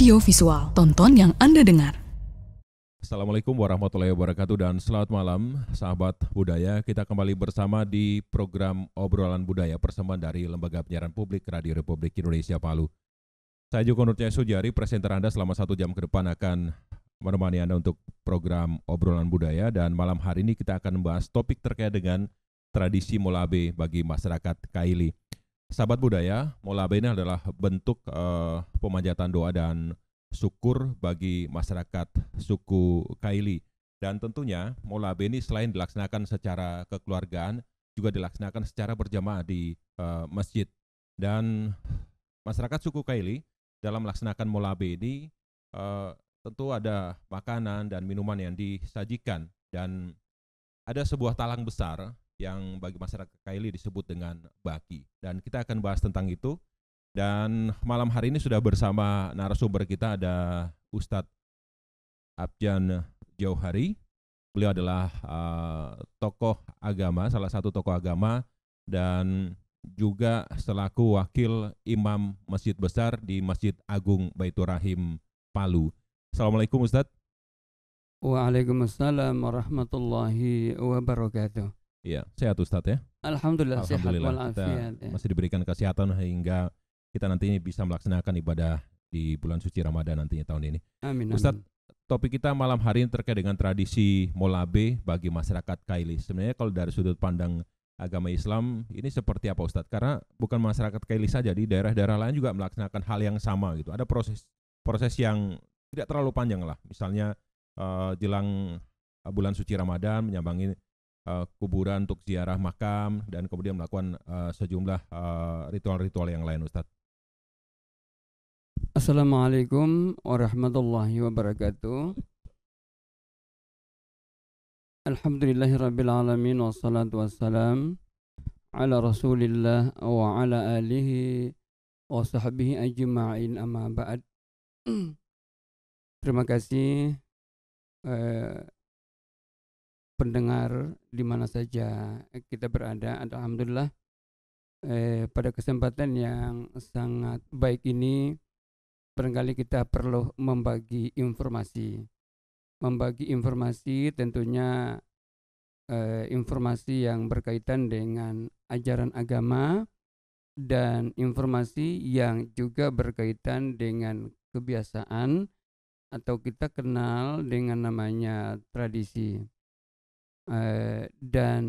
audio visual. Tonton yang Anda dengar. Assalamualaikum warahmatullahi wabarakatuh dan selamat malam sahabat budaya. Kita kembali bersama di program Obrolan Budaya persembahan dari Lembaga Penyiaran Publik Radio Republik Indonesia Palu. Saya Joko Nurcaya Sujari, presenter Anda selama 1 jam ke depan akan menemani Anda untuk program Obrolan Budaya, dan malam hari ini kita akan membahas topik terkait dengan tradisi Molabe bagi masyarakat Kaili. Sahabat budaya, Molabe ini adalah bentuk pemanjatan doa dan syukur bagi masyarakat suku Kaili. Dan tentunya Molabe ini selain dilaksanakan secara kekeluargaan, juga dilaksanakan secara berjamaah di masjid. Dan masyarakat suku Kaili dalam melaksanakan Molabe ini tentu ada makanan dan minuman yang disajikan, dan ada sebuah talang besar yang bagi masyarakat Kaili disebut dengan baki. Dan kita akan bahas tentang itu. Dan malam hari ini sudah bersama narasumber kita ada Ustadz Abjan Jauhari. Beliau adalah tokoh agama, salah satu tokoh agama, dan juga selaku wakil imam Masjid Besar di Masjid Agung Baitur Rahim Palu. Assalamualaikum Ustadz. Waalaikumsalam warahmatullahi wabarakatuh. Iya, sehat Ustadz ya? Alhamdulillah sehat walafiat. Kita masih diberikan kesehatan hingga kita nantinya bisa melaksanakan ibadah di bulan suci Ramadan nantinya tahun ini. Amin. Ustadz, topik kita malam hari ini terkait dengan tradisi Molabe bagi masyarakat Kaili. Sebenarnya kalau dari sudut pandang agama Islam ini seperti apa Ustadz? Karena bukan masyarakat Kaili saja, di daerah-daerah lain juga melaksanakan hal yang sama gitu. Ada proses yang tidak terlalu panjang lah. Misalnya jelang bulan suci Ramadan menyambangi kuburan untuk ziarah makam dan kemudian melakukan sejumlah ritual-ritual yang lain Ustadz. Assalamualaikum warahmatullahi wabarakatuh. Alhamdulillahirabbil alamin wassalatu wassalam ala Rasulillah wa ala alihi wa sahbihi ajma'in, amma ba'd. Terima kasih pendengar di mana saja kita berada. Alhamdulillah pada kesempatan yang sangat baik ini barangkali kita perlu membagi informasi tentunya informasi yang berkaitan dengan ajaran agama dan informasi yang juga berkaitan dengan kebiasaan atau kita kenal dengan namanya tradisi. Dan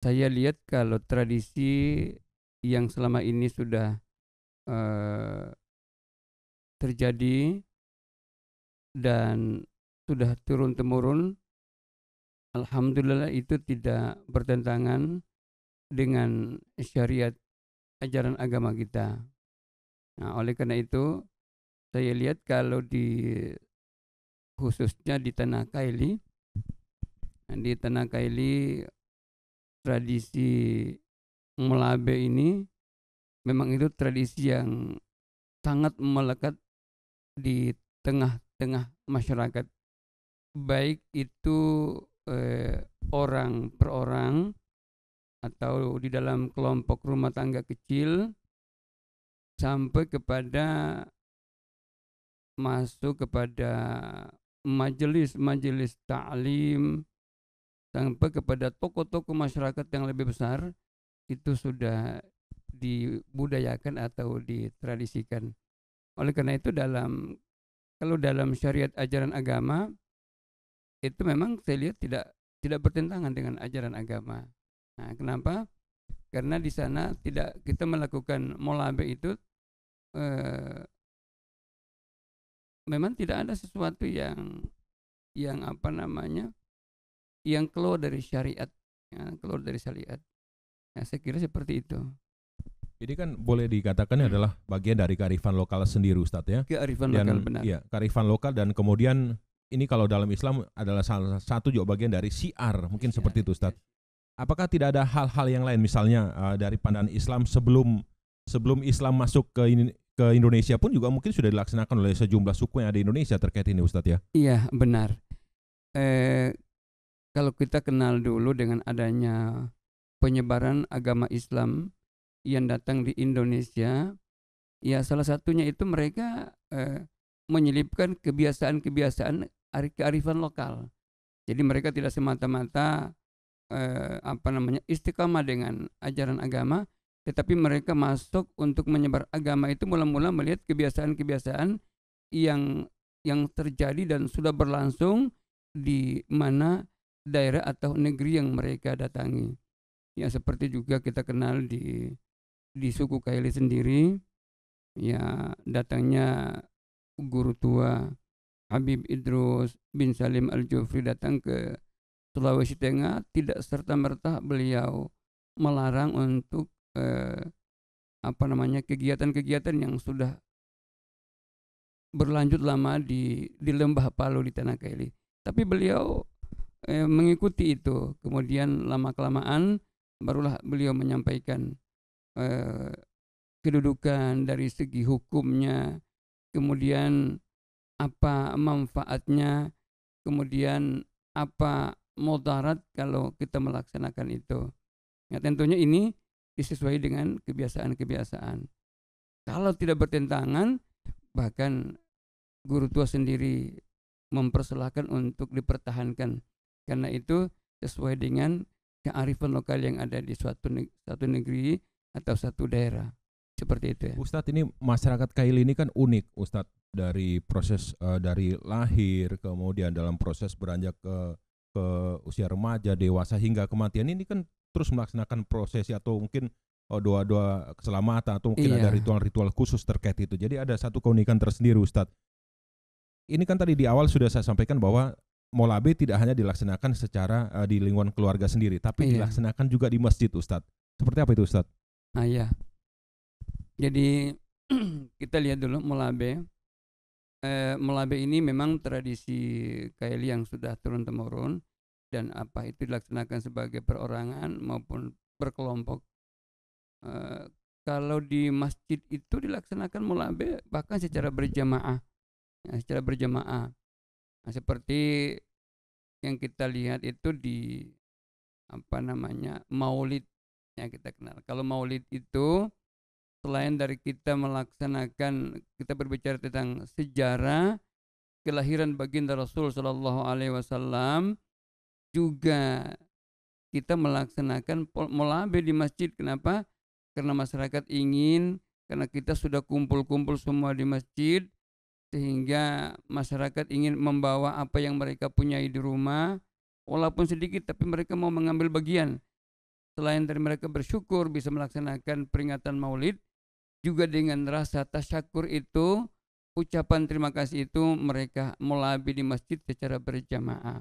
saya lihat kalau tradisi yang selama ini sudah terjadi dan sudah turun-temurun, alhamdulillah itu tidak bertentangan dengan syariat ajaran agama kita. Nah, oleh karena itu saya lihat kalau khususnya di tanah Kaili, tradisi Molabe ini memang itu tradisi yang sangat melekat di tengah-tengah masyarakat, baik itu orang per orang atau di dalam kelompok rumah tangga kecil sampai kepada masuk kepada majelis ta'lim, sampai kepada tokoh-tokoh masyarakat yang lebih besar, itu sudah dibudayakan atau ditradisikan. Oleh karena itu kalau dalam syariat ajaran agama itu memang saya lihat tidak bertentangan dengan ajaran agama. Nah, kenapa? Karena di sana kita melakukan Molabe itu memang tidak ada sesuatu yang keluar dari syariat, Ya, saya kira seperti itu. Ini kan boleh dikatakan adalah bagian dari kearifan lokal sendiri Ustadz ya. Kearifan lokal, benar. Iya, kearifan lokal, dan kemudian ini kalau dalam Islam adalah salah satu juga bagian dari syiar, mungkin seperti itu Ustadz. Apakah tidak ada hal-hal yang lain misalnya dari pandangan Islam sebelum Islam masuk ke Indonesia pun juga mungkin sudah dilaksanakan oleh sejumlah suku yang ada di Indonesia terkait ini Ustadz ya? Iya, benar. Kalau kita kenal dulu dengan adanya penyebaran agama Islam yang datang di Indonesia Ya salah satunya itu mereka menyelipkan kebiasaan-kebiasaan kearifan lokal. Jadi mereka tidak semata-mata istiqamah dengan ajaran agama, tetapi mereka masuk untuk menyebar agama itu mula-mula melihat kebiasaan-kebiasaan yang terjadi dan sudah berlangsung di mana daerah atau negeri yang mereka datangi. Ya seperti juga kita kenal di suku Kaili sendiri, ya datangnya guru tua Habib Idrus bin Salim Al-Jufri datang ke Sulawesi Tengah, tidak serta-merta beliau melarang untuk kegiatan-kegiatan yang sudah berlanjut lama di Lembah Palu di Tanah Kaili. Tapi beliau mengikuti itu. Kemudian lama-kelamaan barulah beliau menyampaikan kedudukan dari segi hukumnya, kemudian apa manfaatnya, kemudian apa mudarat kalau kita melaksanakan itu. Ya, tentunya ini disesuaikan dengan kebiasaan-kebiasaan. Kalau tidak bertentangan, bahkan guru tua sendiri mempersilahkan untuk dipertahankan, karena itu sesuai dengan kearifan lokal yang ada di suatu negeri atau satu daerah. Seperti itu ya. Ustadz, ini masyarakat Kaili ini kan unik, Ustadz, dari proses dari lahir, kemudian dalam proses beranjak ke usia remaja, dewasa hingga kematian, ini kan terus melaksanakan prosesi atau mungkin doa-doa keselamatan atau mungkin ada ritual-ritual khusus terkait itu. Jadi ada satu keunikan tersendiri, Ustadz. Ini kan tadi di awal sudah saya sampaikan bahwa Molabe tidak hanya dilaksanakan secara di lingkungan keluarga sendiri, tapi dilaksanakan juga di masjid, Ustadz. Seperti apa itu, Ustadz? Ya. Jadi kita lihat dulu Molabe. Molabe ini memang tradisi Kaili yang sudah turun-temurun, dan apa itu dilaksanakan sebagai perorangan maupun berkelompok. Kalau di masjid itu dilaksanakan Molabe bahkan secara berjamaah, Nah, seperti yang kita lihat itu di Maulid yang kita kenal. Kalau Maulid itu selain dari kita berbicara tentang sejarah kelahiran baginda Rasul Shallallahu Alaihi Wasallam, juga kita melaksanakan Molabe di masjid. Kenapa? Karena masyarakat ingin, karena kita sudah kumpul-kumpul semua di masjid, sehingga masyarakat ingin membawa apa yang mereka punyai di rumah, walaupun sedikit, tapi mereka mau mengambil bagian. Selain dari mereka bersyukur bisa melaksanakan peringatan Maulid, juga dengan rasa tasyakur itu, ucapan terima kasih itu, mereka Molabe di masjid secara berjamaah.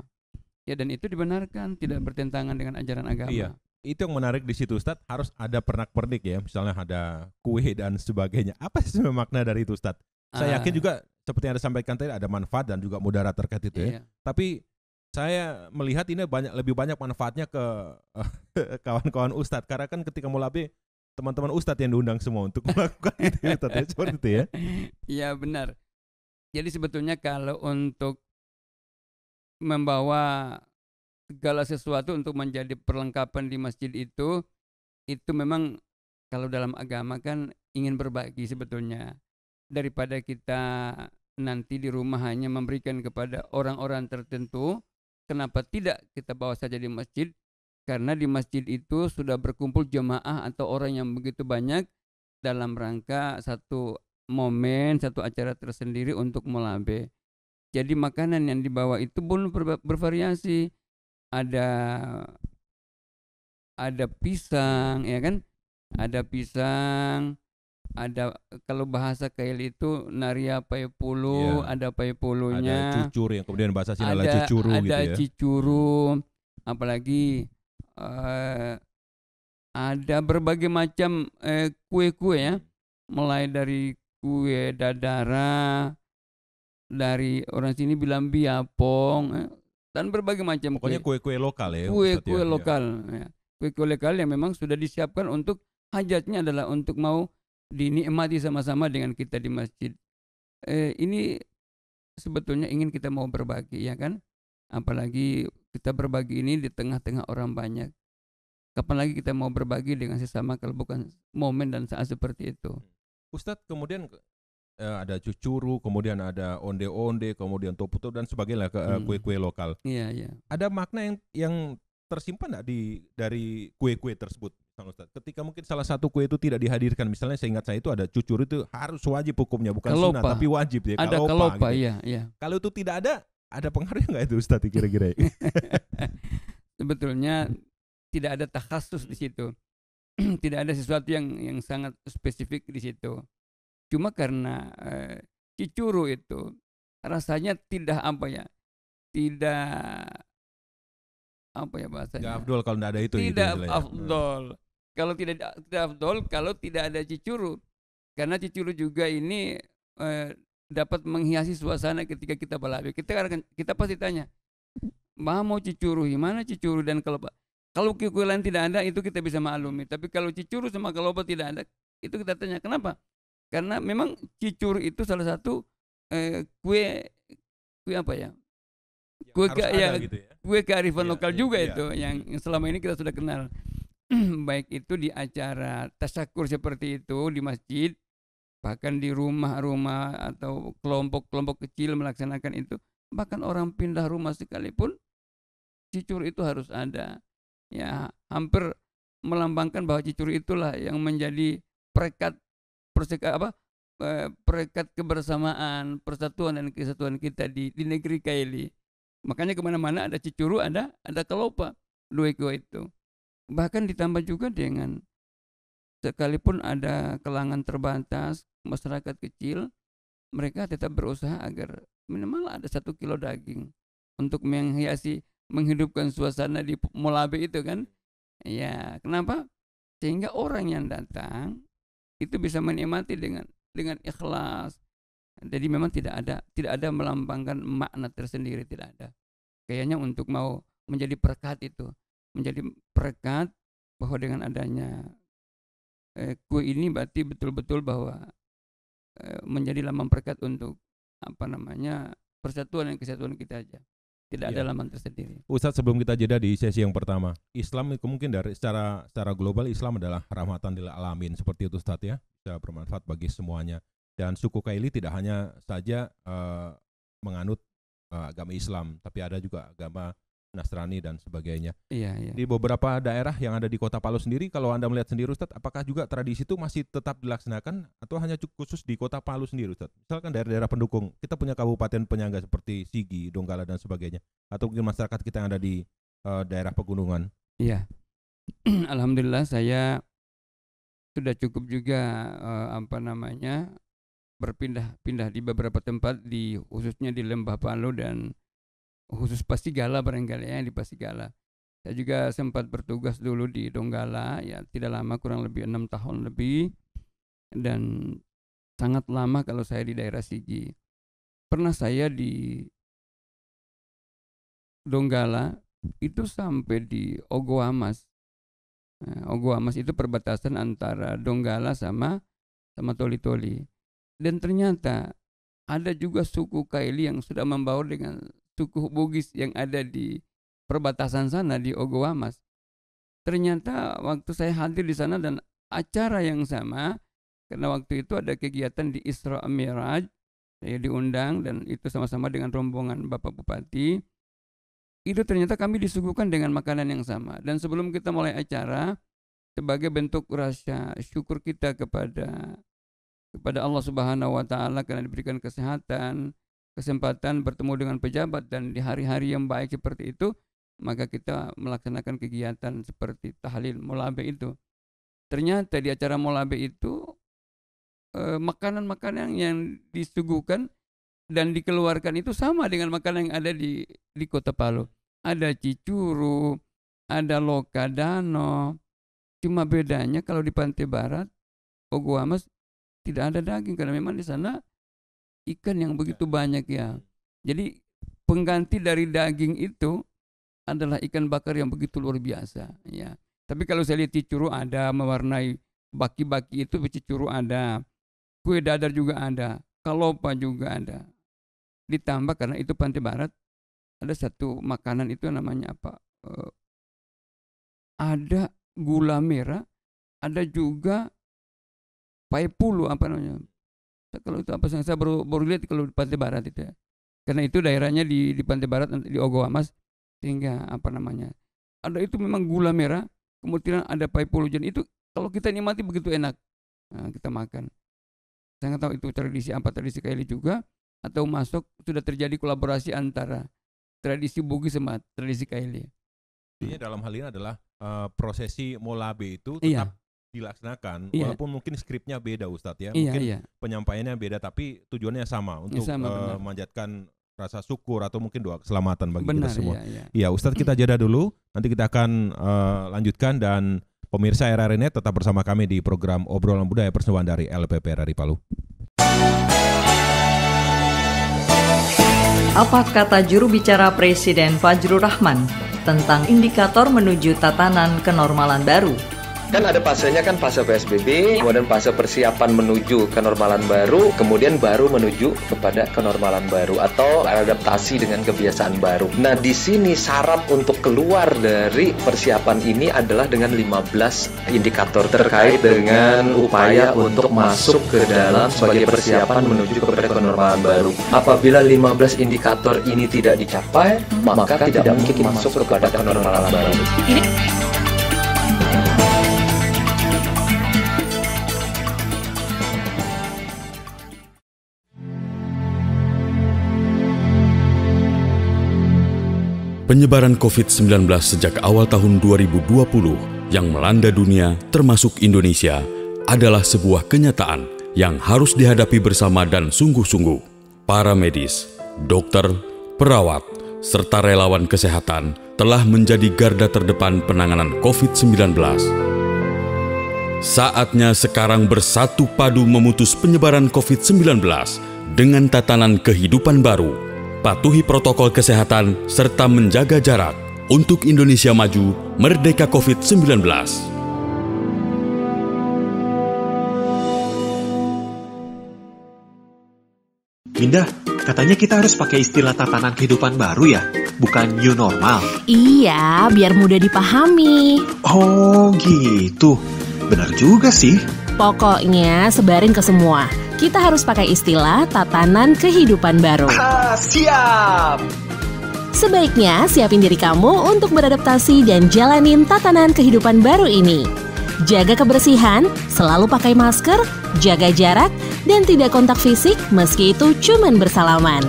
Ya, dan itu dibenarkan, tidak bertentangan dengan ajaran agama. Iya, itu yang menarik di situ, Ustadz. Harus ada pernak-pernik ya, misalnya ada kue dan sebagainya. Apa sih makna dari itu, Ustadz? Saya yakin juga seperti yang Anda sampaikan tadi ada manfaat dan juga mudarat terkait itu ya. Tapi saya melihat ini lebih banyak manfaatnya ke kawan-kawan Ustadz, karena kan ketika Molabe teman-teman Ustadz yang diundang semua untuk melakukan itu, Ustadz, ya, seperti itu ya. Iya benar. Jadi sebetulnya kalau untuk membawa segala sesuatu untuk menjadi perlengkapan di masjid itu memang kalau dalam agama kan ingin berbagi sebetulnya. Daripada kita nanti di rumah hanya memberikan kepada orang-orang tertentu, kenapa tidak kita bawa saja di masjid? Karena di masjid itu sudah berkumpul jemaah atau orang yang begitu banyak dalam rangka satu momen, satu acara tersendiri untuk Molabe. Jadi makanan yang dibawa itu pun bervariasi. Ada pisang, ya kan? Ada pisang, ada kalau bahasa Kaili itu naria paepulu, ada paepulunya. Ada cucur yang kemudian bahasa Cina adalah cicuru gitu ya. Ada cicuru, apalagi ada berbagai macam kue-kue ya, mulai dari kue dadara, dari orang sini bilang biapong, dan berbagai macam pokoknya kue-kue lokal ya. Kue-kue lokal ya. Kue-kue lokal yang memang sudah disiapkan untuk hajatnya adalah untuk mau dinikmati sama-sama dengan kita di masjid. Ini sebetulnya ingin kita mau berbagi, ya kan? Apalagi kita berbagi ini di tengah-tengah orang banyak. Kapan lagi kita mau berbagi dengan sesama kalau bukan momen dan saat seperti itu. Ustadz kemudian ada cucuru, kemudian ada onde-onde, kemudian toputo dan sebagainya kue-kue lokal. Iya, iya. Ada makna yang tersimpan nggak dari kue-kue tersebut, Kang Ustadz? Ketika mungkin salah satu kue itu tidak dihadirkan, misalnya seingat saya itu ada cucur itu harus wajib hukumnya, bukan sunnah Kalopa. tapi wajib ya. Ada Kalopa kalopa, gitu. iya, iya. Kalau itu tidak ada pengaruhnya nggak itu Ustadz kira-kira? Sebetulnya tidak ada takhasus di situ. Tidak ada sesuatu yang sangat spesifik di situ. Cuma karena cicuru itu rasanya tidak bahasanya. Nggak afdol kalau tidak ada itu. Tidak gitu istilahnya. afdol. Kalau tidak afdol kalau tidak ada cicuru. Karena cicuru juga ini dapat menghiasi suasana ketika kita balabe. Kita pasti tanya, mau cicuru, gimana cicuru? Dan kalau kue lain tidak ada, itu kita bisa maklumi. Tapi kalau cicuru sama kalopa tidak ada, itu kita tanya kenapa? Karena memang cicuru itu salah satu kue apa ya? Kue Harus ada gitu ya. kue kearifan Iya, lokal iya, juga iya. itu yang selama ini kita sudah kenal. Baik itu di acara tasyakur seperti itu di masjid, bahkan di rumah-rumah atau kelompok-kelompok kecil melaksanakan itu, bahkan orang pindah rumah sekalipun cicur itu harus ada. Ya, hampir melambangkan bahwa cicur itulah yang menjadi perekat kebersamaan, persatuan dan kesatuan kita di negeri Kaili. Makanya kemana-mana ada cicuru, ada kalopa, dua kue itu. Bahkan ditambah juga dengan sekalipun ada kelangan terbatas, masyarakat kecil, mereka tetap berusaha agar minimal ada 1 kilo daging untuk menghidupkan suasana di Molabe itu kan. Ya, kenapa? Sehingga orang yang datang itu bisa menikmati dengan ikhlas. Jadi memang tidak ada melambangkan makna tersendiri, tidak ada. Kayaknya untuk mau menjadi perekat itu, menjadi perekat bahwa dengan adanya kue ini berarti betul-betul bahwa menjadi lambang perekat untuk persatuan dan kesatuan kita aja. Tidak ada lambang tersendiri. Ustadz, sebelum kita jeda di sesi yang pertama, Islam itu mungkin secara global Islam adalah rahmatan lil alamin seperti itu Ustadz ya, bisa bermanfaat bagi semuanya. Dan suku Kaili tidak hanya saja menganut agama Islam, tapi ada juga agama Nasrani dan sebagainya. Iya, iya. Di beberapa daerah yang ada di Kota Palu sendiri, kalau Anda melihat sendiri Ustadz, apakah juga tradisi itu masih tetap dilaksanakan atau hanya khusus di Kota Palu sendiri Ustadz? Misalkan daerah-daerah pendukung, kita punya kabupaten penyangga seperti Sigi, Donggala dan sebagainya, atau mungkin masyarakat kita yang ada di daerah pegunungan. Iya. Alhamdulillah saya sudah cukup juga berpindah-pindah di beberapa tempat, khususnya di Lembah Palu dan khusus Pasigala barangkali ya, di Pasigala. Saya juga sempat bertugas dulu di Donggala, ya tidak lama, kurang lebih 6 tahun lebih, dan sangat lama kalau saya di daerah Sigi. Pernah saya di Donggala itu sampai di Ogoamas. Ogoamas itu perbatasan antara Donggala sama Toli-Toli. Dan ternyata ada juga suku Kaili yang sudah membaur dengan suku Bugis yang ada di perbatasan sana di Ogoamas. Ternyata waktu saya hadir di sana dan acara yang sama, karena waktu itu ada kegiatan di Isra Mi'raj, saya diundang dan itu sama-sama dengan rombongan Bapak Bupati. Itu ternyata kami disuguhkan dengan makanan yang sama. Dan sebelum kita mulai acara, sebagai bentuk rasa syukur kita kepada Allah Subhanahu wa taala karena diberikan kesehatan, kesempatan bertemu dengan pejabat dan di hari-hari yang baik seperti itu, maka kita melaksanakan kegiatan seperti tahlil Molabe itu. Ternyata di acara Molabe itu makanan-makanan yang disuguhkan dan dikeluarkan itu sama dengan makanan yang ada di Kota Palu. Ada cicuru, ada lokadano. Cuma bedanya kalau di Pantai Barat, Ogoamas tidak ada daging karena memang di sana ikan yang begitu banyak ya. Jadi pengganti dari daging itu adalah ikan bakar yang begitu luar biasa ya. Tapi kalau saya lihat cicuru ada, mewarnai baki-baki itu cicuru ada. Kue dadar juga ada, kalopa juga ada. Ditambah karena itu Pantai Barat, ada satu makanan itu namanya apa? Ada gula merah, ada juga Paipulu apa namanya? Kalau itu apa saya baru lihat kalau di Pantai Barat itu ya. Karena itu daerahnya di Pantai Barat di Ogoamas, sehingga apa namanya? Ada itu memang gula merah, kemudian ada paipulu. Jadi itu kalau kita nikmati begitu enak. Nah, kita makan. Saya nggak tahu itu tradisi Kaili juga atau masuk sudah terjadi kolaborasi antara tradisi Bugis sama tradisi Kaili. Intinya dalam hal ini adalah prosesi Molabe itu Iya. tetap dilaksanakan, Iya. walaupun mungkin skripnya beda Ustadz ya, Iya, mungkin iya. penyampaiannya beda, tapi tujuannya sama untuk sama, benar. memanjatkan rasa syukur atau mungkin doa keselamatan bagi Benar, kita semua. iya. Iya, Ustadz, kita jeda dulu, nanti kita akan lanjutkan, dan pemirsa RRI Net tetap bersama kami di program Obrolan Budaya Persembahan dari LPP RRI Palu. Apa kata juru bicara Presiden Fajrul Rahman tentang indikator menuju tatanan kenormalan baru? Kan ada fasenya, kan fase PSBB, kemudian fase persiapan menuju kenormalan baru, kemudian baru menuju kepada kenormalan baru atau adaptasi dengan kebiasaan baru. Nah, di sini syarat untuk keluar dari persiapan ini adalah dengan 15 indikator terkait dengan upaya untuk masuk ke dalam sebagai persiapan menuju kepada kenormalan baru. Apabila 15 indikator ini tidak dicapai, maka tidak mungkin masuk kepada kenormalan baru. Penyebaran COVID-19 sejak awal tahun 2020 yang melanda dunia termasuk Indonesia adalah sebuah kenyataan yang harus dihadapi bersama dan sungguh-sungguh. Para medis, dokter, perawat, serta relawan kesehatan telah menjadi garda terdepan penanganan COVID-19. Saatnya sekarang bersatu padu memutus penyebaran COVID-19 dengan tatanan kehidupan baru. Patuhi protokol kesehatan serta menjaga jarak untuk Indonesia maju merdeka COVID-19. Minda, katanya kita harus pakai istilah tatanan kehidupan baru ya, bukan new normal. Iya, biar mudah dipahami. Oh gitu, benar juga sih. Pokoknya sebarin ke semua. Kita harus pakai istilah tatanan kehidupan baru. Siap! Sebaiknya siapin diri kamu untuk beradaptasi dan jalanin tatanan kehidupan baru ini. Jaga kebersihan, selalu pakai masker, jaga jarak, dan tidak kontak fisik meski itu cuman bersalaman.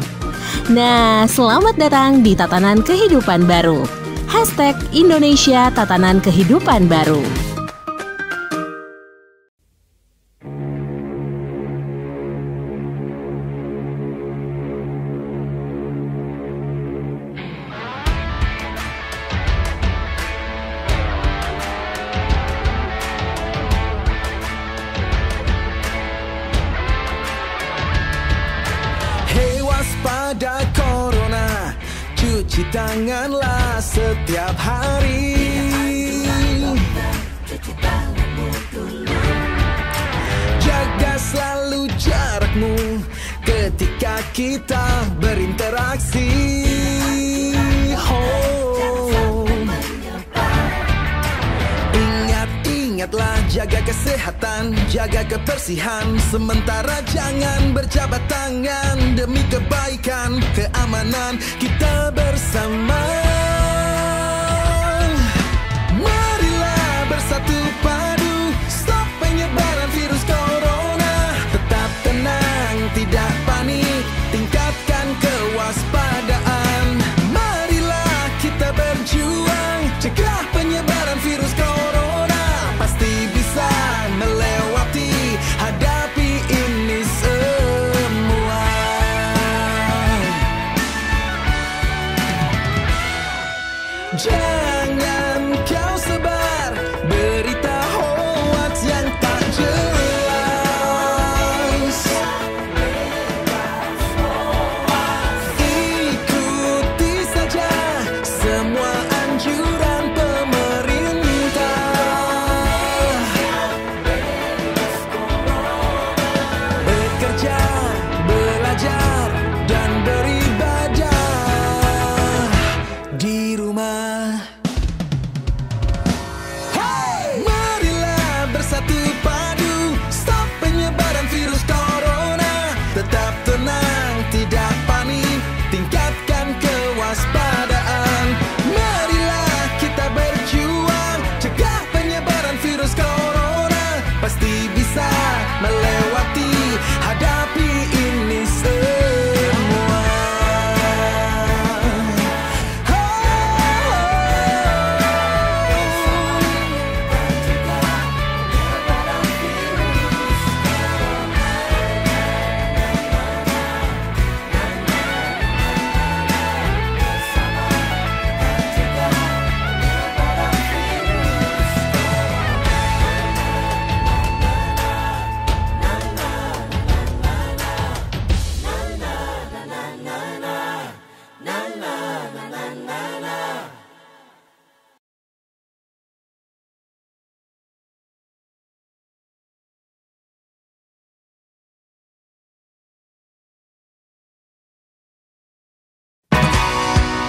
Nah, selamat datang di tatanan kehidupan baru. #Indonesia Tatanan Kehidupan Baru. Waspada corona, cuci tanganlah setiap hari. Jaga selalu jarakmu ketika kita berinteraksi. Ingatlah jaga kesehatan, jaga kebersihan. Sementara jangan berjabat tangan demi kebaikan, keamanan kita bersama. Marilah bersatu padu, stop penyebaran virus corona. Tetap tenang, tidak panik, tingkatkan kewaspadaan. Marilah kita berjuang, cegah penyebaran virus corona. Pasti bisa melewati, hadapi ini semua. Jangan kau sebar berita hoax yang tak jelas. Ikuti saja semua anjuran pemerintah. Bekerja, belajar, dan beribadah di rumah.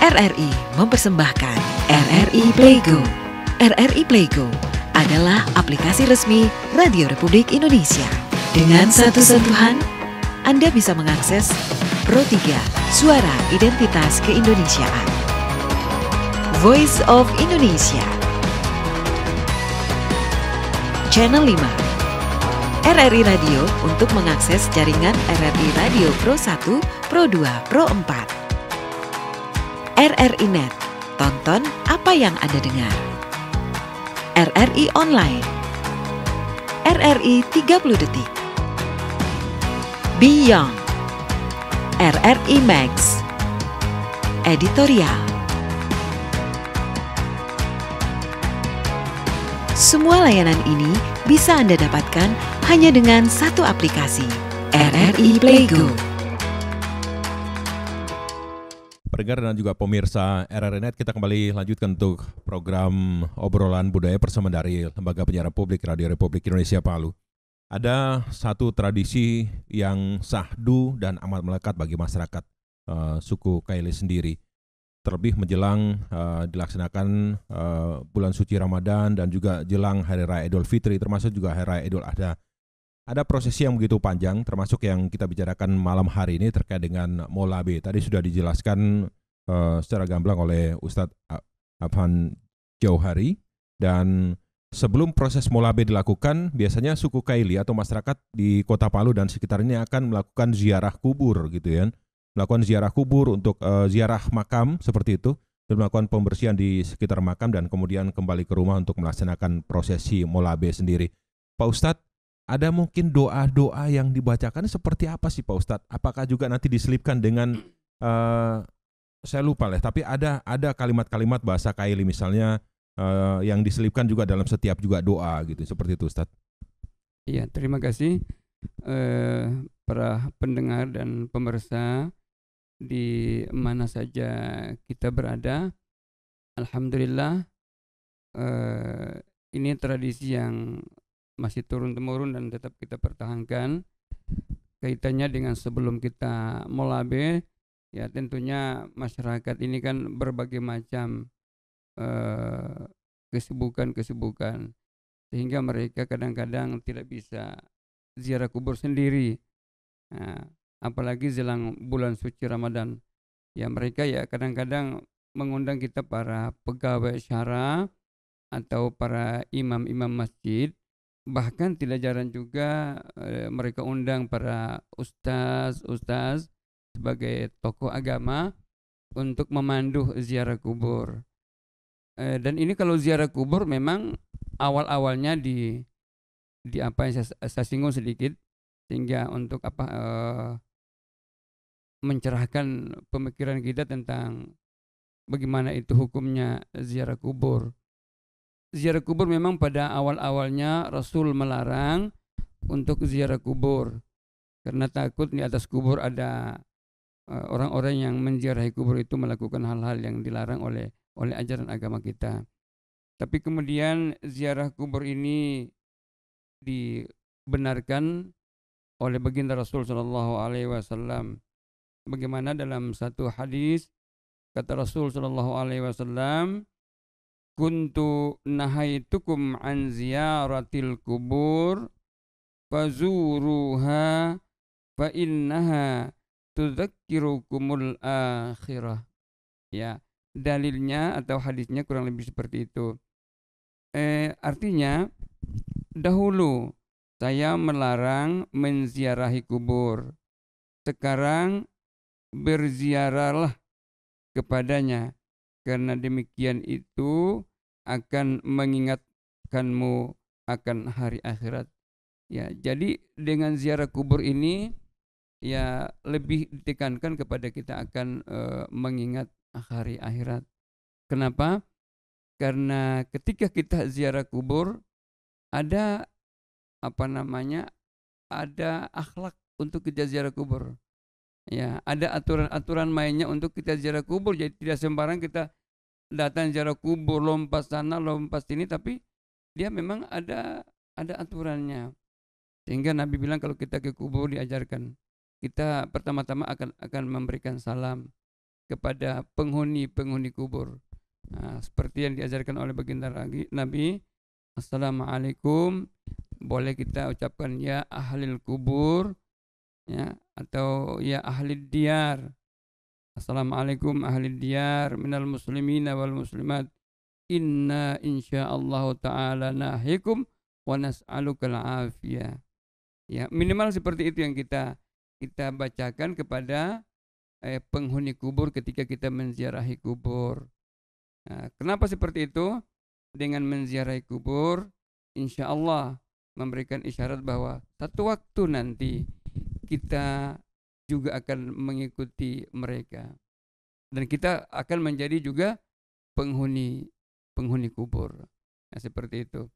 RRI mempersembahkan RRI Playgo. RRI Playgo adalah aplikasi resmi Radio Republik Indonesia. Dengan satu sentuhan, Anda bisa mengakses Pro 3 Suara Identitas Keindonesiaan, Voice of Indonesia, Channel 5, RRI Radio untuk mengakses jaringan RRI Radio Pro 1, Pro 2, Pro 4. RRI Net, tonton apa yang Anda dengar. RRI Online, RRI 30 Detik, Beyond, RRI Max, Editorial. Semua layanan ini bisa Anda dapatkan hanya dengan satu aplikasi, RRI Playgo. Pendengar dan juga pemirsa RRI Net, kita kembali lanjutkan untuk program obrolan budaya persembahan dari Lembaga Penyiaran Publik Radio Republik Indonesia Palu. Ada satu tradisi yang syahdu dan amat melekat bagi masyarakat suku Kaili sendiri. Terlebih menjelang dilaksanakan bulan suci Ramadan dan juga jelang Hari Raya Idul Fitri, termasuk juga Hari Raya Idul Adha. Ada prosesi yang begitu panjang, termasuk yang kita bicarakan malam hari ini terkait dengan Molabe. Tadi sudah dijelaskan secara gamblang oleh Ustadz Afhan Jauhari. Dan sebelum proses Molabe dilakukan, biasanya suku Kaili atau masyarakat di Kota Palu dan sekitarnya akan melakukan ziarah kubur, gitu ya. Melakukan ziarah kubur untuk ziarah makam seperti itu, dan melakukan pembersihan di sekitar makam dan kemudian kembali ke rumah untuk melaksanakan prosesi Molabe sendiri. Pak Ustadz, ada mungkin doa-doa yang dibacakan seperti apa sih Pak Ustadz? Apakah juga nanti diselipkan dengan saya lupa lah, tapi ada kalimat-kalimat bahasa Kaili misalnya yang diselipkan juga dalam setiap juga doa gitu, seperti itu Ustadz. Iya, terima kasih para pendengar dan pemirsa di mana saja kita berada. Alhamdulillah, ini tradisi yang masih turun-temurun dan tetap kita pertahankan. Kaitannya dengan sebelum kita Molabe, ya tentunya masyarakat ini kan berbagai macam kesibukan, sehingga mereka kadang-kadang tidak bisa ziarah kubur sendiri. Nah, apalagi jelang bulan suci Ramadan, ya mereka ya kadang-kadang mengundang kita para pegawai syara atau para imam-imam masjid. Bahkan tidak jarang juga mereka undang para ustaz sebagai tokoh agama untuk memandu ziarah kubur. Dan ini kalau ziarah kubur memang awal-awalnya di apa yang saya singgung sedikit, sehingga untuk mencerahkan pemikiran kita tentang bagaimana itu hukumnya ziarah kubur. Ziarah kubur memang pada awal-awalnya Rasul melarang untuk ziarah kubur karena takut di atas kubur ada orang-orang yang menziarahi kubur itu melakukan hal-hal yang dilarang oleh ajaran agama kita. Tapi kemudian ziarah kubur ini dibenarkan oleh baginda Rasul sallallahu alaihi wasallam. Bagaimana dalam satu hadis kata Rasul sallallahu alaihi wasallam, kuntu nahaitukum an ziyaratil kubur fazuruha fa innaha tudzakkirukumul akhirah. Ya, dalilnya atau hadisnya kurang lebih seperti itu. Artinya dahulu saya melarang menziarahi kubur. Sekarang berziarahlah kepadanya, karena demikian itu akan mengingatkanmu akan hari akhirat. Ya, jadi dengan ziarah kubur ini ya lebih ditekankan kepada kita akan mengingat hari akhirat. Kenapa? Karena ketika kita ziarah kubur ada ada akhlak untuk kita ziarah kubur. Ya, ada aturan-aturan mainnya untuk kita ziarah kubur. Jadi tidak sembarang kita datang ziarah kubur, lompat sana, lompat sini, tapi dia memang ada aturannya. Sehingga Nabi bilang kalau kita ke kubur diajarkan, kita pertama-tama akan memberikan salam. kepada penghuni-penghuni kubur. Seperti yang diajarkan oleh baginda Nabi, Assalamualaikum, boleh kita ucapkan ya ahlil kubur, ya, atau ya ahlid diyar. Assalamualaikum ahlid diyar minal muslimina wal muslimat, inna insyaallah ta'ala nahikum wa nas'alukal afiyah. Ya, minimal seperti itu yang kita bacakan kepada penghuni kubur ketika kita menziarahi kubur. Nah, kenapa seperti itu? Dengan menziarahi kubur, insya Allah memberikan isyarat bahwa satu waktu nanti kita juga akan mengikuti mereka, dan kita akan menjadi juga penghuni kubur. Nah, seperti itu.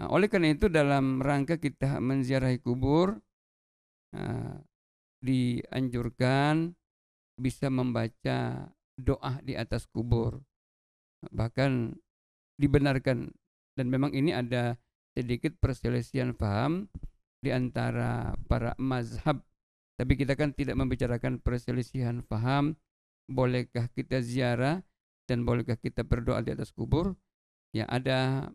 Nah, oleh karena itu dalam rangka kita menziarahi kubur, dianjurkan bisa membaca doa di atas kubur. Bahkan dibenarkan, dan memang ini ada sedikit perselisihan paham di antara para mazhab. Tapi kita kan tidak membicarakan perselisihan paham, bolehkah kita ziarah dan bolehkah kita berdoa di atas kubur. Ya, ada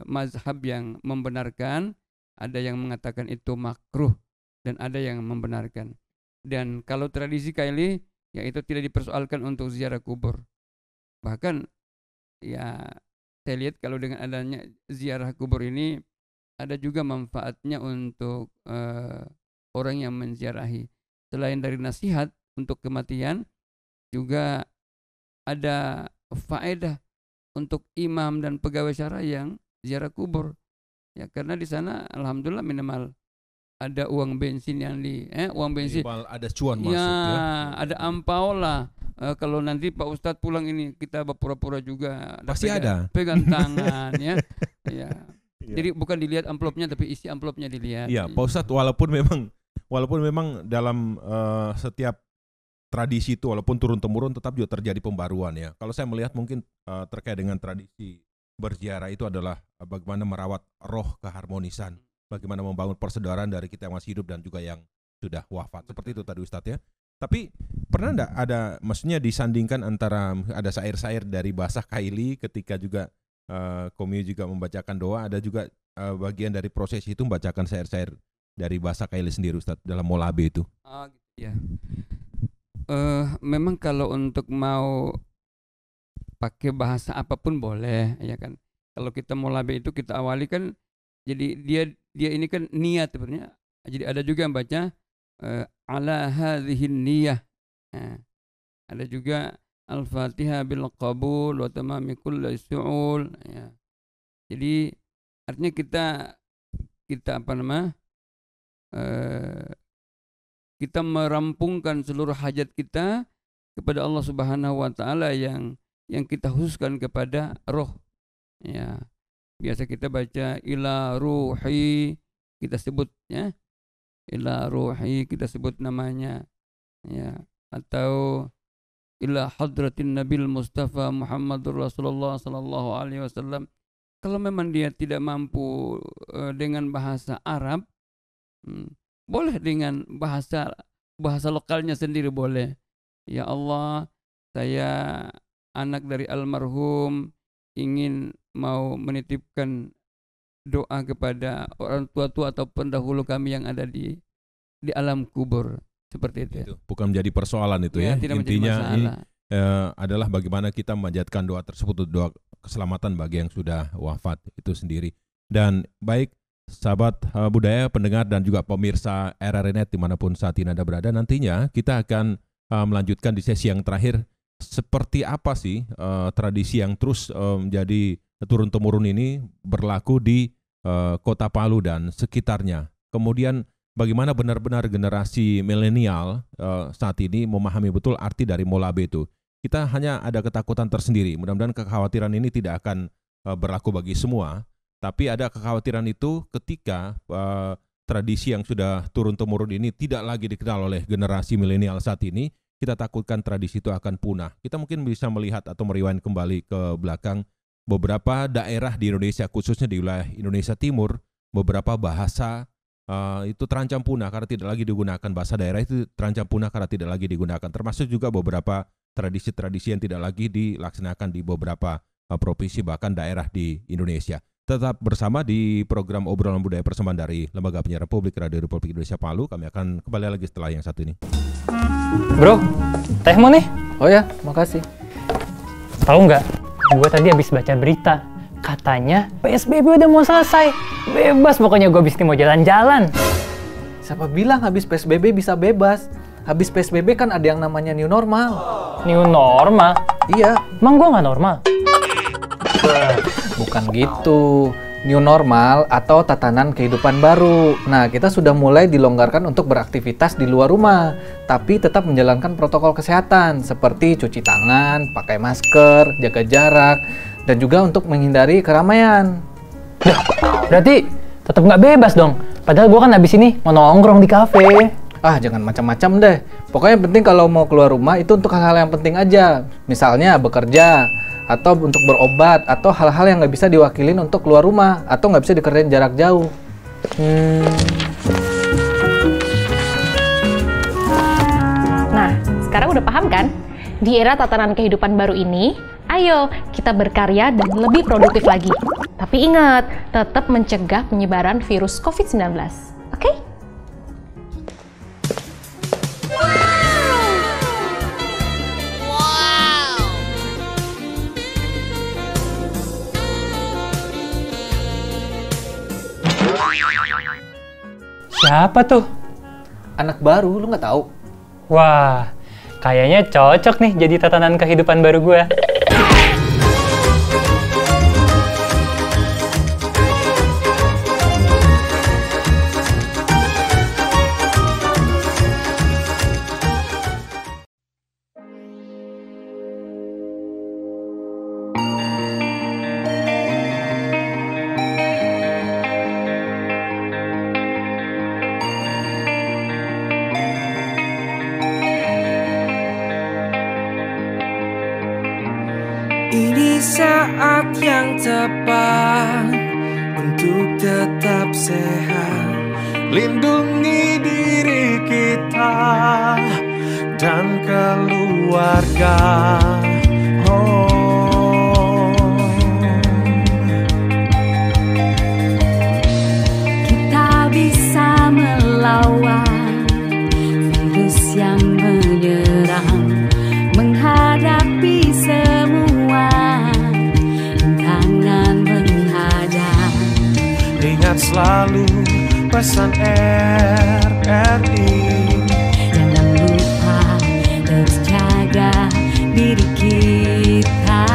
mazhab yang membenarkan, ada yang mengatakan itu makruh, dan ada yang membenarkan. Dan kalau tradisi Kaili, ya itu tidak dipersoalkan untuk ziarah kubur. Bahkan ya saya lihat kalau dengan adanya ziarah kubur ini ada juga manfaatnya untuk orang yang menziarahi. Selain dari nasihat untuk kematian, juga ada faedah untuk imam dan pegawai syara yang ziarah kubur. Ya, karena di sana alhamdulillah minimal ada uang bensin yang uang bensin. Ada cuan masuk ya. Ada ampau lah. Kalau nanti Pak Ustadz pulang ini kita berpura-pura juga pasti ada pegang tangan ya. Ya. Jadi bukan dilihat amplopnya tapi isi amplopnya dilihat. Iya, Pak Ustadz walaupun memang dalam setiap tradisi itu walaupun turun-temurun tetap juga terjadi pembaruan ya. Kalau saya melihat mungkin terkait dengan tradisi berziarah itu adalah bagaimana merawat roh keharmonisan, bagaimana membangun persaudaraan dari kita yang masih hidup dan juga yang sudah wafat. Seperti itu tadi Ustadz ya. Tapi pernah enggak ada, maksudnya disandingkan antara ada syair-syair dari bahasa Kaili ketika juga Komi juga membacakan doa, ada juga bagian dari proses itu membacakan syair-syair dari bahasa Kaili sendiri Ustadz dalam molabe itu. Gitu ya. Memang kalau untuk mau pakai bahasa apapun boleh ya kan. Kalau kita molabe itu kita awali kan, jadi dia ini kan niat sebenarnya. Jadi ada juga yang baca ala hadhihin niyah. Ada juga Al-Fatihah bil qabul wa tamami kulli su'ul ya. Jadi artinya kita kita merampungkan seluruh hajat kita kepada Allah Subhanahu wa taala yang kita khususkan kepada roh. Ya. Biasa kita baca ila ruhi, kita sebut ya. Ila ruhi kita sebut namanya. Ya, atau ila hadratin nabil mustafa Muhammadur Rasulullah sallallahu alaihi wasallam. Kalau memang dia tidak mampu dengan bahasa Arab, boleh dengan bahasa lokalnya sendiri boleh. Ya Allah, saya anak dari almarhum, ingin mau menitipkan doa kepada orang tua atau pendahulu kami yang ada di alam kubur. Seperti itu. Bukan menjadi persoalan itu ya. Intinya ini adalah bagaimana kita memanjatkan doa tersebut, doa keselamatan bagi yang sudah wafat itu sendiri. Dan baik sahabat budaya, pendengar dan juga pemirsa RRI.net dimanapun saat ini Anda berada, nantinya kita akan melanjutkan di sesi yang terakhir seperti apa sih tradisi yang terus menjadi turun-temurun ini berlaku di Kota Palu dan sekitarnya. Kemudian bagaimana benar-benar generasi milenial saat ini memahami betul arti dari molabe itu. Kita hanya ada ketakutan tersendiri, mudah-mudahan kekhawatiran ini tidak akan berlaku bagi semua. Tapi ada kekhawatiran itu ketika tradisi yang sudah turun-temurun ini tidak lagi dikenal oleh generasi milenial saat ini, kita takutkan tradisi itu akan punah. Kita mungkin bisa melihat atau merewind kembali ke belakang beberapa daerah di Indonesia, khususnya di wilayah Indonesia Timur, beberapa bahasa itu terancam punah karena tidak lagi digunakan. Bahasa daerah itu terancam punah karena tidak lagi digunakan. Termasuk juga beberapa tradisi-tradisi yang tidak lagi dilaksanakan di beberapa provinsi bahkan daerah di Indonesia. Tetap bersama di program Obrolan Budaya Persembahan dari Lembaga Penyiaran Publik Radio Republik Indonesia Palu. Kami akan kembali lagi setelah yang satu ini. Bro, tehmu nih. Oh ya, makasih. Tahu nggak? Gue tadi habis baca berita. Katanya PSBB udah mau selesai. Bebas pokoknya gue abis ini mau jalan-jalan. Siapa bilang habis PSBB bisa bebas? Habis PSBB kan ada yang namanya new normal. New normal? Iya. Emang gue nggak normal? Bukan gitu. New normal atau tatanan kehidupan baru. Nah, kita sudah mulai dilonggarkan untuk beraktivitas di luar rumah, tapi tetap menjalankan protokol kesehatan seperti cuci tangan, pakai masker, jaga jarak, dan juga untuk menghindari keramaian. Berarti tetap nggak bebas dong? Padahal gue kan habis ini mau nongkrong di kafe. Ah, jangan macam-macam deh. Pokoknya penting kalau mau keluar rumah itu untuk hal-hal yang penting aja. Misalnya bekerja, atau untuk berobat, atau hal-hal yang nggak bisa diwakilin untuk keluar rumah, atau nggak bisa dikerjain jarak jauh. Nah, sekarang udah paham kan? Di era tatanan kehidupan baru ini, ayo kita berkarya dan lebih produktif lagi. Tapi ingat, tetap mencegah penyebaran virus COVID-19. Oke? Siapa tuh? Anak baru, lu nggak tahu? Wah, kayaknya cocok nih jadi tatanan kehidupan baru gue. Ini saat yang tepat untuk tetap sehat, lindungi diri kita dan keluarga. Kita bisa melawan virus yang menyerang, menghadapi semua rintangan menghadap. Ingat selalu pesan RRI, jangan lupa terus jaga diri kita.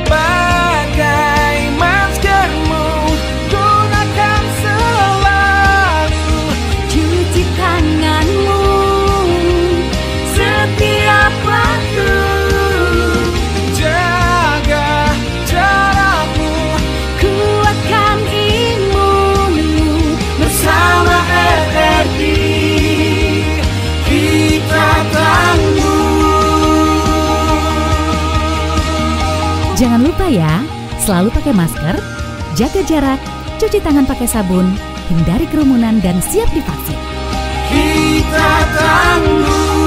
pakai maskermu, gunakan selalu, Cuci tanganmu setiap waktu. jaga jarakmu, Kuatkan imunmu bersama RRI. kita tangguh. Jangan lupa ya, selalu pakai masker, jaga jarak, cuci tangan pakai sabun, hindari kerumunan dan siap divaksin. Kita tangguh.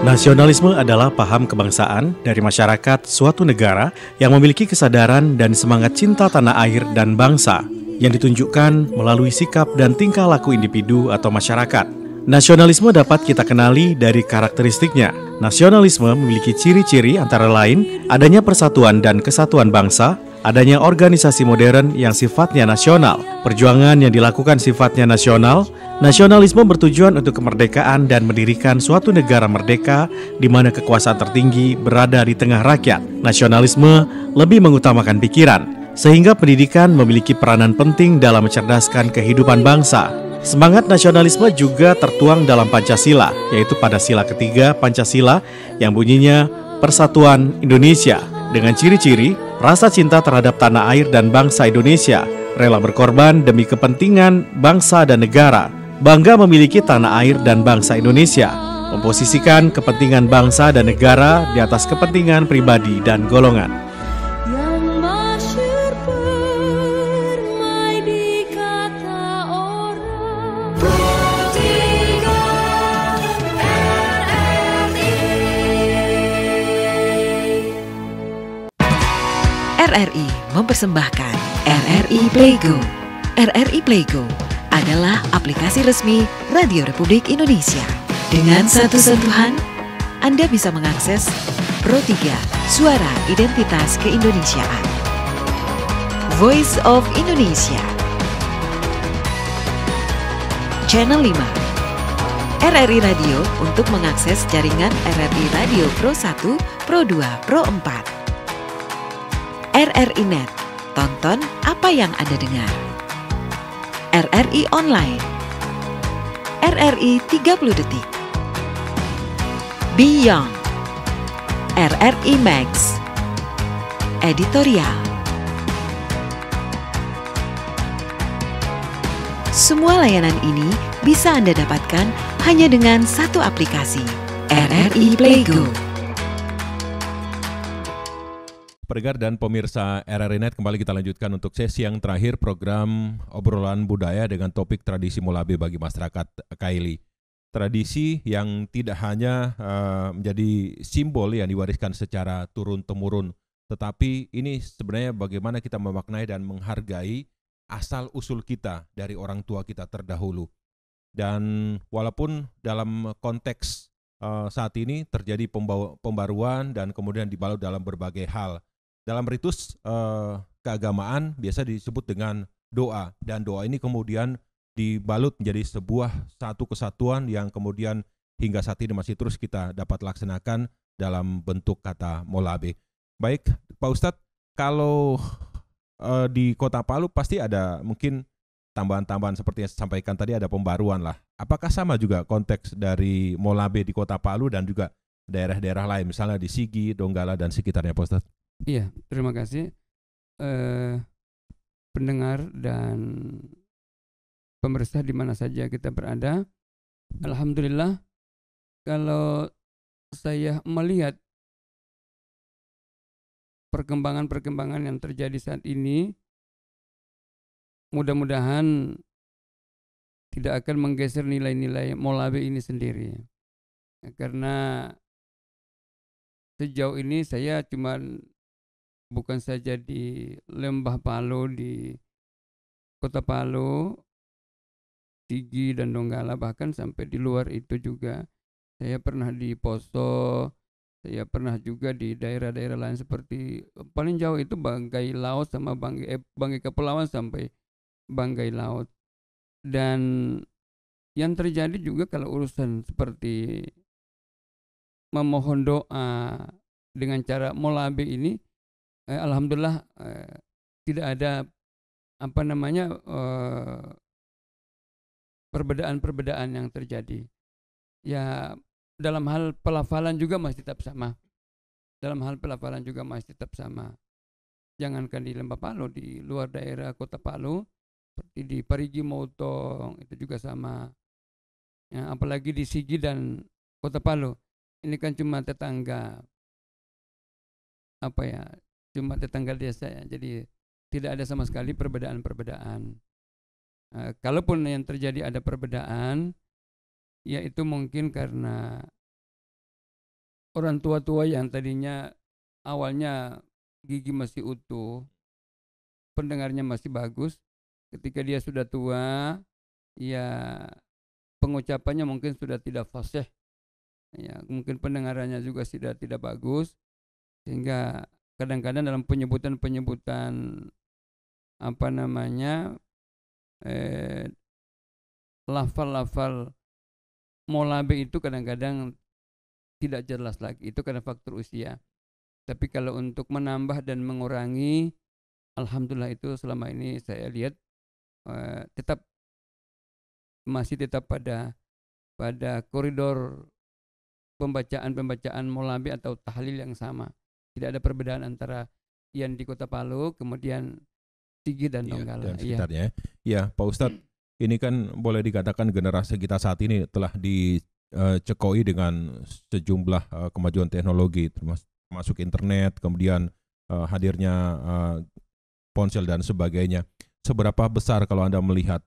Nasionalisme adalah paham kebangsaan dari masyarakat suatu negara yang memiliki kesadaran dan semangat cinta tanah air dan bangsa yang ditunjukkan melalui sikap dan tingkah laku individu atau masyarakat. Nasionalisme dapat kita kenali dari karakteristiknya. Nasionalisme memiliki ciri-ciri antara lain adanya persatuan dan kesatuan bangsa, adanya organisasi modern yang sifatnya nasional, perjuangan yang dilakukan sifatnya nasional. Nasionalisme bertujuan untuk kemerdekaan dan mendirikan suatu negara merdeka di mana kekuasaan tertinggi berada di tengah rakyat. Nasionalisme lebih mengutamakan pikiran, sehingga pendidikan memiliki peranan penting dalam mencerdaskan kehidupan bangsa. Semangat nasionalisme juga tertuang dalam Pancasila, yaitu pada sila ketiga Pancasila yang bunyinya Persatuan Indonesia, dengan ciri-ciri rasa cinta terhadap tanah air dan bangsa Indonesia, rela berkorban demi kepentingan bangsa dan negara, bangga memiliki tanah air dan bangsa Indonesia, memposisikan kepentingan bangsa dan negara di atas kepentingan pribadi dan golongan. RRI mempersembahkan RRI Playgo. RRI Playgo adalah aplikasi resmi Radio Republik Indonesia. Dengan satu sentuhan, Anda bisa mengakses Pro 3 Suara Identitas Keindonesiaan, Voice of Indonesia, Channel 5, RRI Radio untuk mengakses jaringan RRI Radio Pro 1, Pro 2, Pro 4. RRI Net, tonton apa yang Anda dengar. RRI Online, RRI 30 Detik, Beyond, RRI Max, Editorial. Semua layanan ini bisa Anda dapatkan hanya dengan satu aplikasi, RRI Playgo. Pendengar dan pemirsa RRI Net, kembali kita lanjutkan untuk sesi yang terakhir program obrolan budaya dengan topik tradisi Molabe bagi masyarakat Kaili. Tradisi yang tidak hanya menjadi simbol yang diwariskan secara turun-temurun, tetapi ini sebenarnya bagaimana kita memaknai dan menghargai asal-usul kita dari orang tua kita terdahulu. Dan walaupun dalam konteks saat ini terjadi pembaruan dan kemudian dibalut dalam berbagai hal, dalam ritus keagamaan biasa disebut dengan doa, dan doa ini kemudian dibalut menjadi sebuah satu kesatuan yang kemudian hingga saat ini masih terus kita dapat laksanakan dalam bentuk kata Molabe. Baik, Pak Ustadz, kalau di Kota Palu pasti ada mungkin tambahan-tambahan seperti yang saya sampaikan tadi, ada pembaruan lah. Apakah sama juga konteks dari Molabe di Kota Palu dan juga daerah-daerah lain, misalnya di Sigi, Donggala, dan sekitarnya, Pak Ustadz? Iya, terima kasih pendengar dan pemirsa di mana saja kita berada. Alhamdulillah, kalau saya melihat perkembangan-perkembangan yang terjadi saat ini, mudah-mudahan tidak akan menggeser nilai-nilai Molabe ini sendiri. Karena sejauh ini saya bukan saja di Lembah Palu, di Kota Palu, Sigi dan Donggala, bahkan sampai di luar itu juga. Saya pernah di Poso, saya pernah juga di daerah-daerah lain seperti paling jauh itu Banggai Laut sama Banggai Kepulauan sampai Banggai Laut. Dan yang terjadi juga kalau urusan seperti memohon doa dengan cara Molabe ini, alhamdulillah tidak ada perbedaan-perbedaan yang terjadi. Ya, dalam hal pelafalan juga masih tetap sama. Jangankan di Lembah Palu, di luar daerah Kota Palu, seperti di Parigi Motong itu juga sama. Ya, apalagi di Sigi dan Kota Palu, ini kan cuma tetangga cuma tetangga desa ya. Jadi tidak ada sama sekali perbedaan-perbedaan. Kalaupun yang terjadi ada perbedaan, yaitu mungkin karena orang tua-tua yang tadinya awalnya gigi masih utuh, pendengarnya masih bagus, ketika dia sudah tua, ya pengucapannya mungkin sudah tidak fasih, ya mungkin pendengarannya juga sudah tidak bagus, sehingga kadang-kadang dalam penyebutan lafal-lafal Molabe itu kadang-kadang tidak jelas lagi. Itu karena faktor usia. Tapi kalau untuk menambah dan mengurangi, alhamdulillah itu selama ini saya lihat tetap masih tetap pada koridor pembacaan mulabi atau tahlil yang sama. Tidak ada perbedaan antara yang di Kota Palu, kemudian Sigi dan Donggala. Dan sekitarnya. Ya, Pak Ustadz, ini kan boleh dikatakan generasi kita saat ini telah dicekoi dengan sejumlah kemajuan teknologi, termasuk internet, kemudian hadirnya ponsel dan sebagainya. Seberapa besar kalau Anda melihat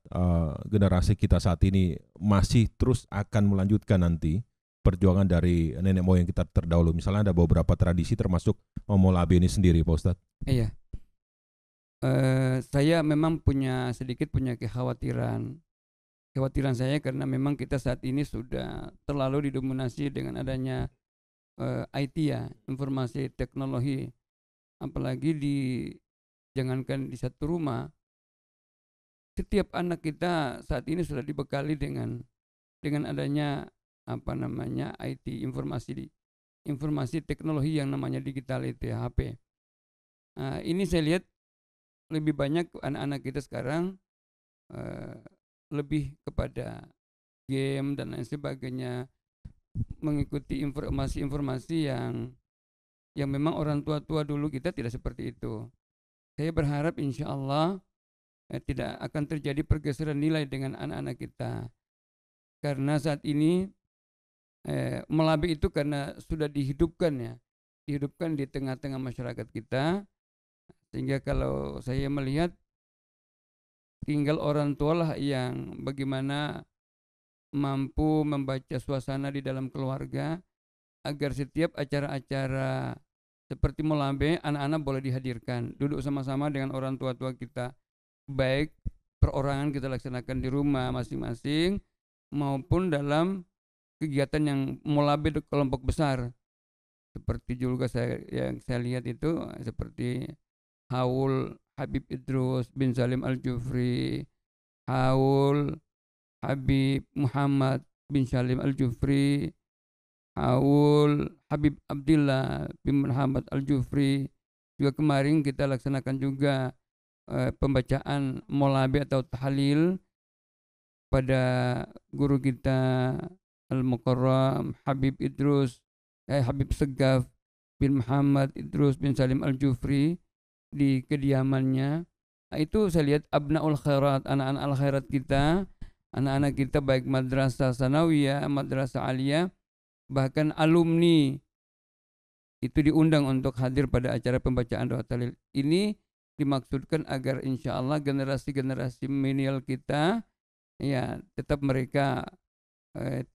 generasi kita saat ini masih terus akan melanjutkan nanti perjuangan dari nenek moyang kita terdahulu? Misalnya ada beberapa tradisi termasuk molabi ini sendiri, Pak Ustadz. Iya. Saya memang sedikit punya kekhawatiran saya karena memang kita saat ini sudah terlalu didominasi dengan adanya IT ya, informasi teknologi, apalagi jangankan di satu rumah, setiap anak kita saat ini sudah dibekali dengan adanya IT, informasi teknologi yang namanya digital itu ya, HP. Ini saya lihat lebih banyak anak-anak kita sekarang lebih kepada game dan lain sebagainya, mengikuti informasi-informasi yang memang orang tua dulu kita tidak seperti itu. Saya berharap insya Allah tidak akan terjadi pergeseran nilai dengan anak-anak kita, karena saat ini melabi itu karena sudah dihidupkan di tengah-tengah masyarakat kita, sehingga kalau saya melihat tinggal orang tua lah yang bagaimana mampu membaca suasana di dalam keluarga agar setiap acara-acara seperti molabe anak-anak boleh dihadirkan, duduk sama-sama dengan orang tua kita, baik perorangan kita laksanakan di rumah masing-masing maupun dalam kegiatan yang molabe di kelompok besar. Seperti juga yang saya lihat itu seperti haul Habib Idrus bin Salim Al-Jufri, haul Habib Muhammad bin Salim Al-Jufri, haul Habib Abdillah bin Muhammad Al-Jufri. Juga kemarin kita laksanakan juga pembacaan molabi atau tahlil pada guru kita Al-Mukarram Habib Habib Segaf bin Muhammad Idrus bin Salim Al-Jufri di kediamannya. Itu saya lihat abnaul khairat, anak-anak al-khairat kita, anak-anak kita baik madrasah sanawiyah, madrasah aliyah, bahkan alumni itu diundang untuk hadir pada acara pembacaan doa tahlil. Ini dimaksudkan agar insya Allah generasi-generasi milenial kita ya tetap mereka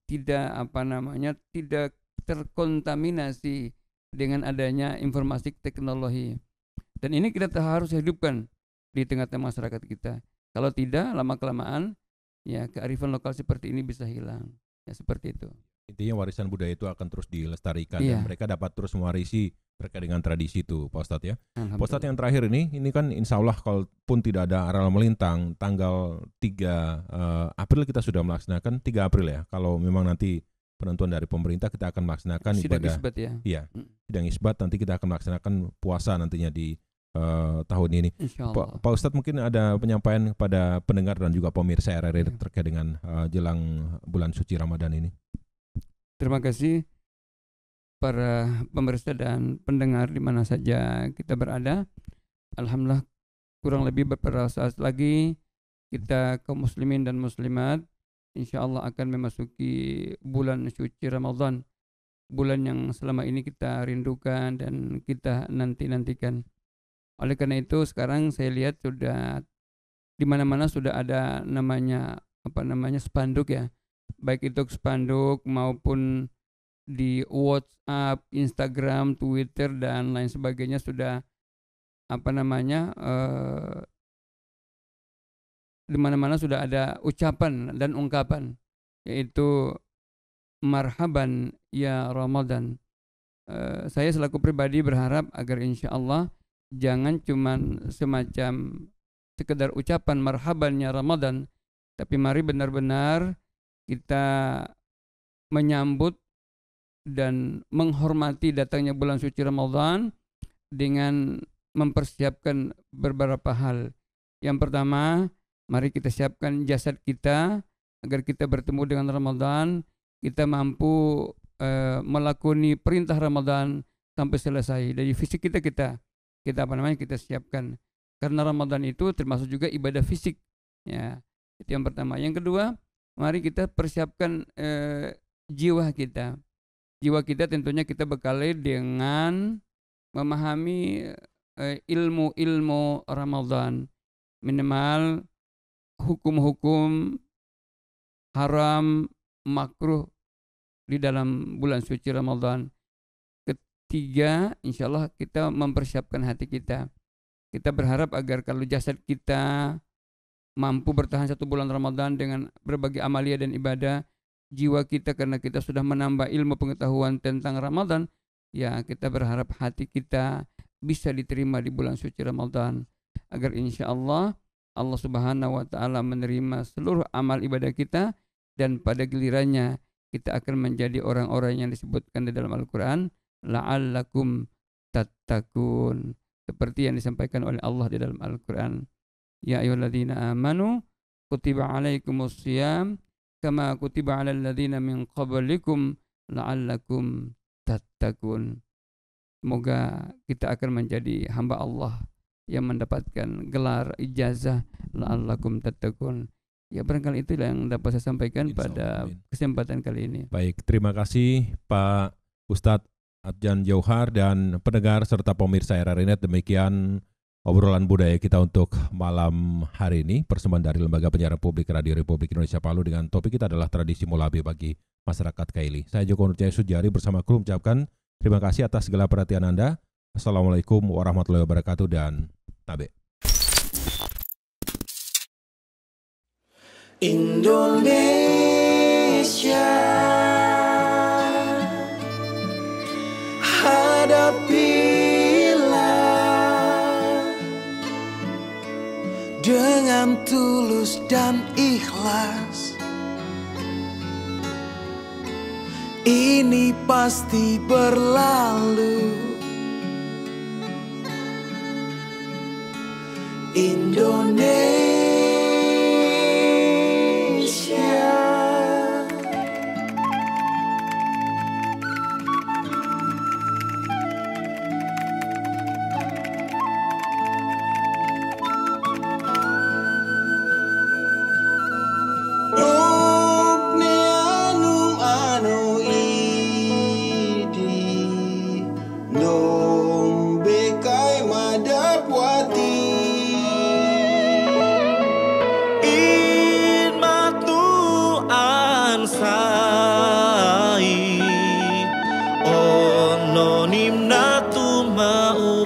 tidak terkontaminasi dengan adanya informasi teknologi. Dan ini kita harus hidupkan di tengah-tengah masyarakat kita. Kalau tidak, lama-kelamaan ya kearifan lokal seperti ini bisa hilang. Ya seperti itu. Intinya warisan budaya itu akan terus dilestarikan dan mereka dapat terus mewarisi terkait dengan tradisi itu, Pak Ustadz ya. Pak Ustadz, yang terakhir ini kan insya Allah kalaupun tidak ada aral melintang, tanggal 3 April kita sudah melaksanakan 3 April ya. Kalau memang nanti penentuan dari pemerintah, kita akan melaksanakan sidang ibadah isbat ya. Iya, sidang isbat, nanti kita akan melaksanakan puasa nantinya di tahun ini. Pak Ustadz, mungkin ada penyampaian kepada pendengar dan juga pemirsa RRI terkait dengan jelang bulan suci Ramadan ini. Terima kasih para pemirsa dan pendengar di mana saja kita berada. Alhamdulillah, kurang lebih beberapa saat lagi kita kaum muslimin dan muslimat insya Allah akan memasuki bulan suci Ramadan, bulan yang selama ini kita rindukan dan kita nantikan. Oleh karena itu sekarang saya lihat sudah di mana-mana sudah ada namanya spanduk ya, baik itu spanduk maupun di WhatsApp, Instagram, Twitter dan lain sebagainya sudah di mana-mana sudah ada ucapan dan ungkapan, yaitu marhaban ya Ramadan. Saya selaku pribadi berharap agar insya Allah jangan cuman semacam sekedar ucapan marhaban ya Ramadan, tapi mari benar-benar kita menyambut dan menghormati datangnya bulan suci Ramadan dengan mempersiapkan beberapa hal. Yang pertama, mari kita siapkan jasad kita agar kita bertemu dengan Ramadan, kita mampu melakoni perintah Ramadan sampai selesai. Dari fisik kita siapkan. Karena Ramadan itu termasuk juga ibadah fisik. Ya, itu yang pertama. Yang kedua, mari kita persiapkan jiwa kita. Jiwa kita tentunya kita bekali dengan memahami ilmu-ilmu Ramadan. Minimal hukum-hukum haram, makruh di dalam bulan suci Ramadan. Ketiga, insya Allah kita mempersiapkan hati kita. Kita berharap agar kalau jasad kita mampu bertahan 1 bulan Ramadan dengan berbagai amalia dan ibadah, jiwa kita karena kita sudah menambah ilmu pengetahuan tentang Ramadan, ya kita berharap hati kita bisa diterima di bulan suci Ramadan, agar insya Allah Allah Subhanahu wa Ta'ala menerima seluruh amal ibadah kita, dan pada gilirannya kita akan menjadi orang-orang yang disebutkan di dalam Al-Quran, la'allakum tattaqun, seperti yang disampaikan oleh Allah di dalam Al-Quran. Ya ayyuhalladzina amanu kutiba alaikumus shiyam kama kutiba alal ladzina min qablikum la'allakum tattaqun. Semoga kita akan menjadi hamba Allah yang mendapatkan gelar ijazah la'allakum tattaqun. Ya, barangkali itulah yang dapat saya sampaikan pada kesempatan kali ini. Baik, terima kasih Pak Ustadz Adjan Jauhar dan pendengar serta pemirsa RRI.net. Demikian obrolan budaya kita untuk malam hari ini, persembahan dari Lembaga Penyiaran Publik Radio Republik Indonesia Palu, dengan topik kita adalah tradisi mulabi bagi masyarakat Kaili. Saya Joko Nurjaya Sujari bersama kru mengucapkan terima kasih atas segala perhatian Anda. Assalamualaikum warahmatullahi wabarakatuh dan tabe. Indonesia, hadapilah dengan tulus dan ikhlas. Ini pasti berlalu. Indonesia, Ono nimna tu mau